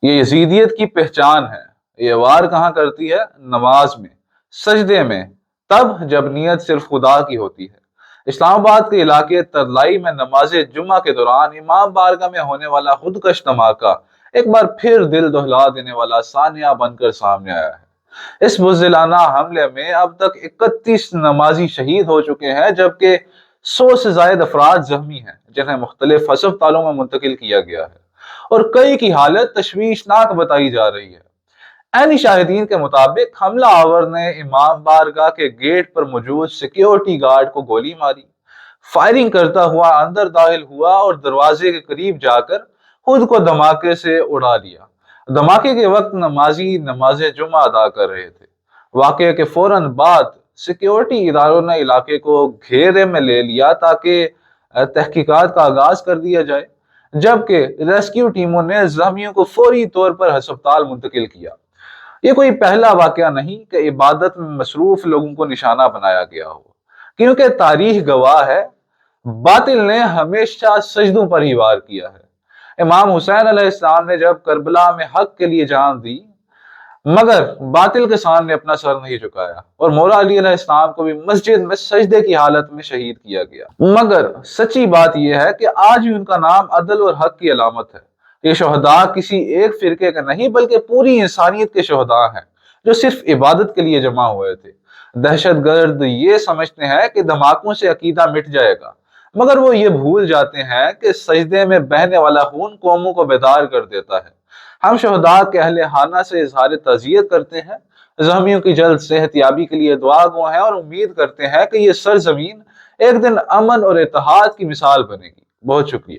یہ یزیدیت کی پہچان ہے۔ یہ وار کہاں کرتی ہے؟ نماز میں، سجدے میں، تب جب نیت صرف خدا کی ہوتی ہے۔ اسلام آباد کے علاقے ترلائی میں نماز جمعہ کے دوران امام بارگاہ میں ہونے والا خودکش دھماکہ ایک بار پھر دل دہلا دینے والا سانحہ بن کر سامنے آیا ہے۔ اس بزدلانہ حملے میں اب تک 31 نمازی شہید ہو چکے ہیں، جبکہ 100 سے زائد افراد زخمی ہیں، جنہیں مختلف ہسپتالوں میں منتقل کیا گیا ہے، اور کئی کی حالت تشویشناک بتائی جا رہی ہے۔ عینی شاہدین کے مطابق حملہ آور نے امام بارگاہ کے گیٹ پر موجود سیکیورٹی گارڈ کو گولی ماری، فائرنگ کرتا ہوا اندر داخل ہوا اور دروازے کے قریب جا کر خود کو دھماکے سے اڑا لیا۔ دھماکے کے وقت نمازی نماز جمعہ ادا کر رہے تھے۔ واقعے کے فوراً بعد سیکیورٹی اداروں نے علاقے کو گھیرے میں لے لیا تاکہ تحقیقات کا آغاز کر دیا جائے، جبکہ ریسکیو ٹیموں نے زخمیوں کو فوری طور پر ہسپتال منتقل کیا۔ یہ کوئی پہلا واقعہ نہیں کہ عبادت میں مصروف لوگوں کو نشانہ بنایا گیا ہو، کیونکہ تاریخ گواہ ہے باطل نے ہمیشہ سجدوں پر ہی وار کیا ہے۔ امام حسین علیہ السلام نے جب کربلا میں حق کے لیے جان دی، مگر باطل کے سامنے اپنا سر نہیں جھکایا، اور مولا علی علیہ السلام کو بھی مسجد میں سجدے کی حالت میں شہید کیا گیا۔ مگر سچی بات یہ ہے کہ آج بھی ان کا نام عدل اور حق کی علامت ہے۔ یہ شہداء کسی ایک فرقے کے نہیں بلکہ پوری انسانیت کے شہداء ہیں، جو صرف عبادت کے لیے جمع ہوئے تھے۔ دہشت گرد یہ سمجھتے ہیں کہ دھماکوں سے عقیدہ مٹ جائے گا، مگر وہ یہ بھول جاتے ہیں کہ سجدے میں بہنے والا خون قوموں کو بیدار کر دیتا ہے۔ ہم شہداء کے اہل خانہ سے اظہار تعزیت کرتے ہیں، زخمیوں کی جلد صحت یابی کے لیے دعا گو ہیں، اور امید کرتے ہیں کہ یہ سرزمین ایک دن امن اور اتحاد کی مثال بنے گی۔ بہت شکریہ۔